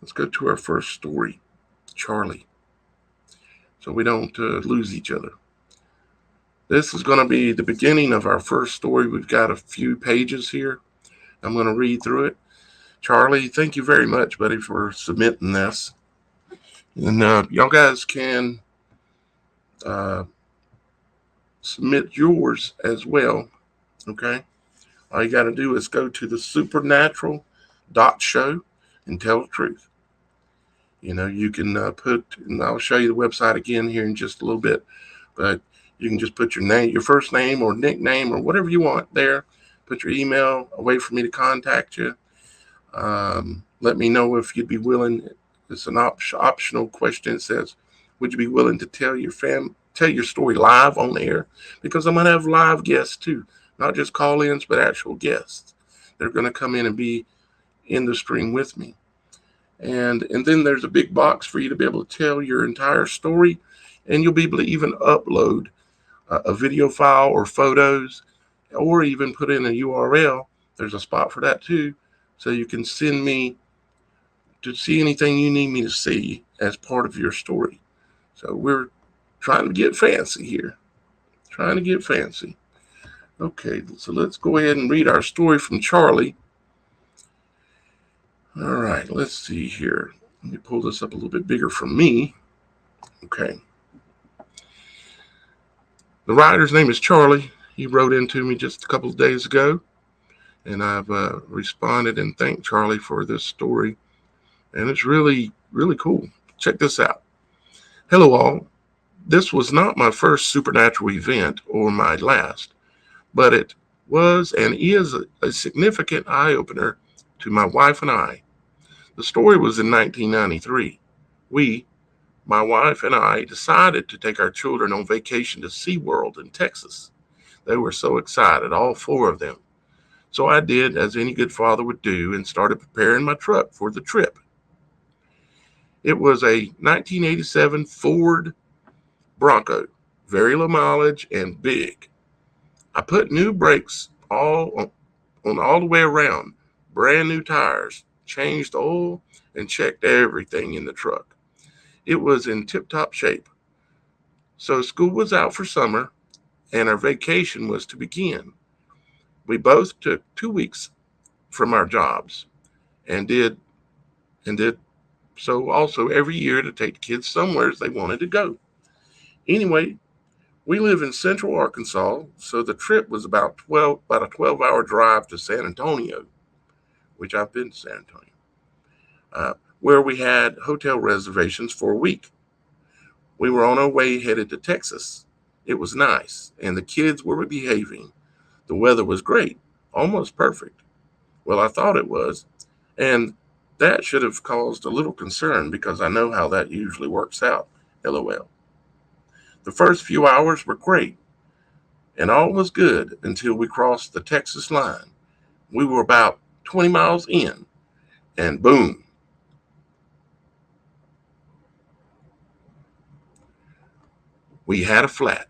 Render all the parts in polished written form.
Let's go to our first story, Charlie, so we don't lose each other. This is going to be the beginning of our first story. We've got a few pages here. I'm going to read through it. Charlie, thank you very much, buddy, for submitting this. And y'all guys can uh, submit yours as well. Okay. All you got to do is go to the supernatural.show and tell the truth. You can and I'll show you the website again here in just a little bit, but you can just put your name, your first name or nickname or whatever you want there. Put your email, a way for me to contact you. Let me know if you'd be willing. It's an optional question. It says, would you be willing to tell your story live on air? Because I'm going to have live guests too, not just call-ins, but actual guests. They're going to come in and be in the stream with me. And then there's a big box for you to be able to tell your entire story, and you'll be able to even upload a video file or photos, or even put in a URL. There's a spot for that too, so you can send me to see anything you need me to see as part of your story. So we're trying to get fancy here. Okay, so let's go ahead and read our story from Charlie. All right, let's see here. Let me pull this up a little bit bigger for me. Okay. The writer's name is Charlie. He wrote into me just a couple of days ago, and I've responded and thanked Charlie for this story. And it's really, really cool. Check this out. Hello, all. This was not my first supernatural event or my last, but it was and is a significant eye-opener to my wife and I. The story was in 1993. My wife and I, decided to take our children on vacation to SeaWorld in Texas. They were so excited, all four of them. So I did as any good father would do and started preparing my truck for the trip. It was a 1987 Ford Bronco, very low mileage and big. I put new brakes on all the way around, brand new tires, changed oil, and checked everything in the truck. It was in tip-top shape. So school was out for summer, and our vacation was to begin. We both took 2 weeks from our jobs and did so also every year to take the kids somewhere they wanted to go. Anyway, we live in central Arkansas, so the trip was about a 12-hour drive to San Antonio, which I've been to San Antonio, where we had hotel reservations for a week. We were on our way headed to Texas. It was nice, and the kids were behaving. The weather was great, almost perfect. Well, I thought it was, and that should have caused a little concern because I know how that usually works out. LOL. The first few hours were great, and all was good until we crossed the Texas line. We were about 20 miles in, and boom. We had a flat.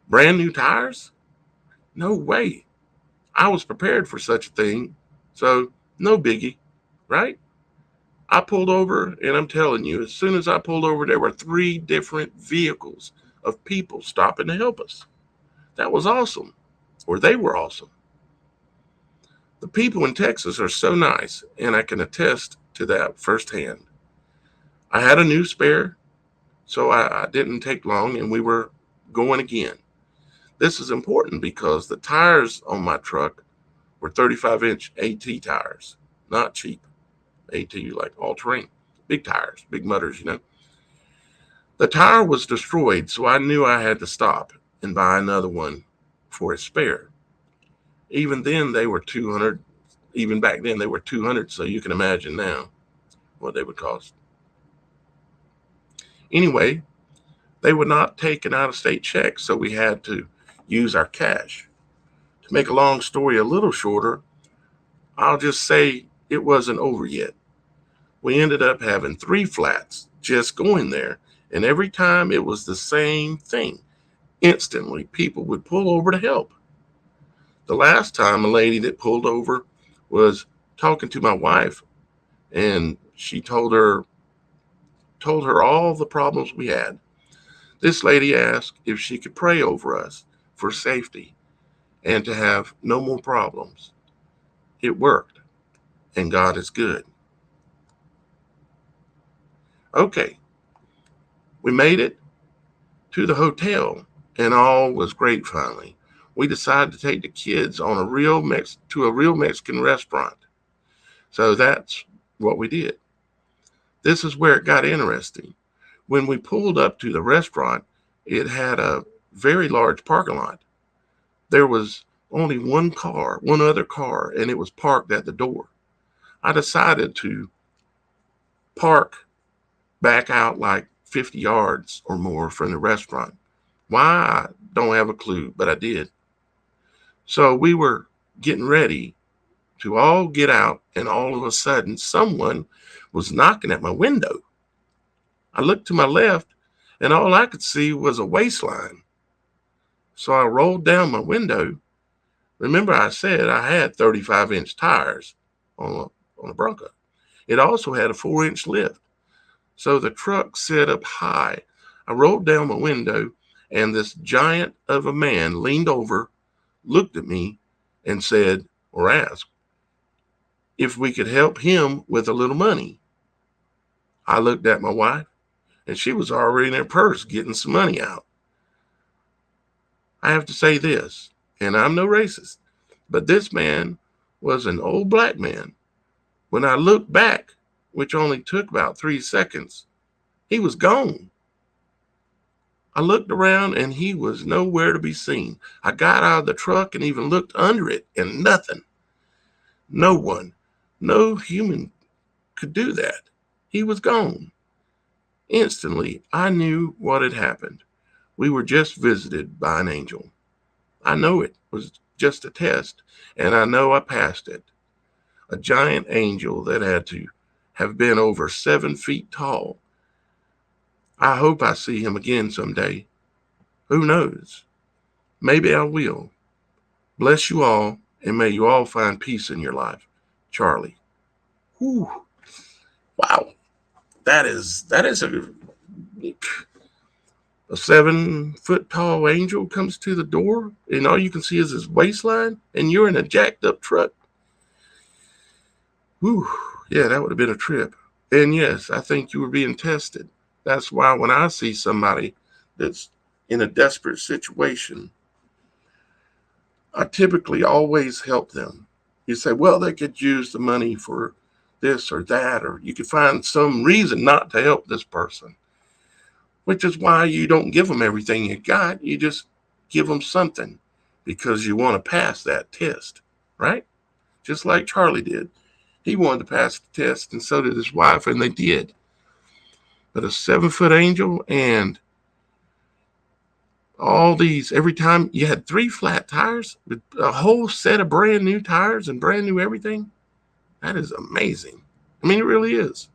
Brand new tires? No way. I was prepared for such a thing, so no biggie, right? I pulled over, and I'm telling you, as soon as I pulled over, there were 3 different vehicles of people stopping to help us. That was awesome, or they were awesome. The people in Texas are so nice, and I can attest to that firsthand. I had a new spare, so I didn't take long, and we were going again. This is important because the tires on my truck were 35-inch AT tires, not cheap. AT, like all-terrain, big tires, big mutters. The tire was destroyed, so I knew I had to stop and buy another one for a spare. Even then, they were 200. Even back then, they were 200, so you can imagine now what they would cost. Anyway, they would not take an out-of-state check, so we had to use our cash. To make a long story a little shorter, I'll just say it wasn't over yet. We ended up having 3 flats just going there, and every time it was the same thing. Instantly, people would pull over to help. The last time a lady that pulled over was talking to my wife, and She told her all the problems we had. This lady asked if she could pray over us for safety and to have no more problems. It worked, and God is good. Okay, we made it to the hotel, and all was great finally. We decided to take the kids on to a real Mexican restaurant. So that's what we did. This is where it got interesting. When we pulled up to the restaurant, it had a very large parking lot. There was only one other car, and it was parked at the door. I decided to park back out like 50 yards or more from the restaurant. Why? I don't have a clue, but I did. So we were getting ready to all get out, and all of a sudden, someone was knocking at my window. I looked to my left, and all I could see was a waistline. So I rolled down my window. Remember, I said I had 35-inch tires on a Bronco. It also had a 4-inch lift. So the truck set up high. I rolled down my window, and this giant of a man leaned over, looked at me, and said, or asked, if we could help him with a little money. I looked at my wife, and she was already in her purse getting some money out. I have to say this, and I'm no racist, but this man was an old black man. When I looked back, which only took about 3 seconds, he was gone. I looked around and he was nowhere to be seen. I got out of the truck and even looked under it, and nothing. No one, no human could do that. He was gone. Instantly, I knew what had happened. We were just visited by an angel. I know it was just a test, and I know I passed it. A giant angel that had to have been over 7 feet tall. I hope I see him again someday. Who knows? Maybe I will. Bless you all, and may you all find peace in your life. Charlie. Whew. Wow. That is a 7-foot tall angel comes to the door, and all you can see is his waistline, and you're in a jacked up truck. Whew. Yeah, that would have been a trip. And yes, I think you were being tested. That's why when I see somebody that's in a desperate situation, I typically always help them. You say, well, they could use the money for this or that, or you could find some reason not to help this person, which is why you don't give them everything you got. You just give them something because you want to pass that test, right? Just like Charlie did. He wanted to pass the test, and so did his wife, and they did. But a 7-foot angel and all these, every time you had 3 flat tires, with a whole set of brand new tires and brand new everything. That is amazing. I mean, it really is.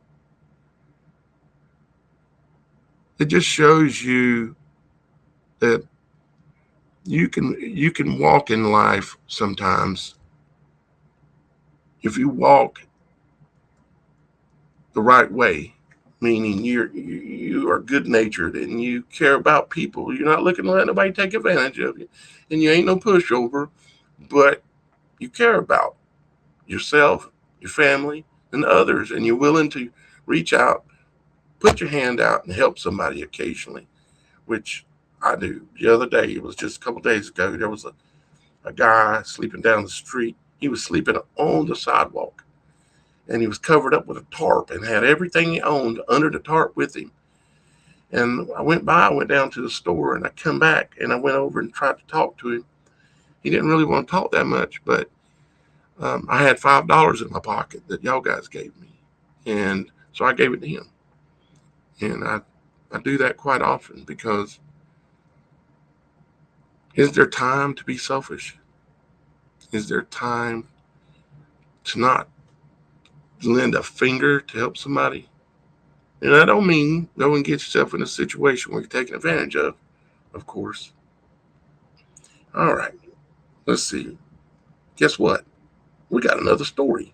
It just shows you that you can walk in life sometimes if you walk the right way, meaning you are good natured and you care about people. You're not looking to let nobody take advantage of you, and you ain't no pushover, but you care about yourself, your family, and others, and you're willing to reach out, put your hand out, and help somebody occasionally, which I do. The other day, it was just a couple days ago, there was a guy sleeping down the street. He was sleeping on the sidewalk, and he was covered up with a tarp and had everything he owned under the tarp with him. And I went down to the store, and I come back, and I went over and tried to talk to him. He didn't really want to talk that much, but I had $5 in my pocket that y'all guys gave me, and so I gave it to him. And I do that quite often because is there time to be selfish? Is there time to not lend a finger to help somebody? And I don't mean go and get yourself in a situation where you're taken advantage of course. All right, let's see. Guess what? We got another story.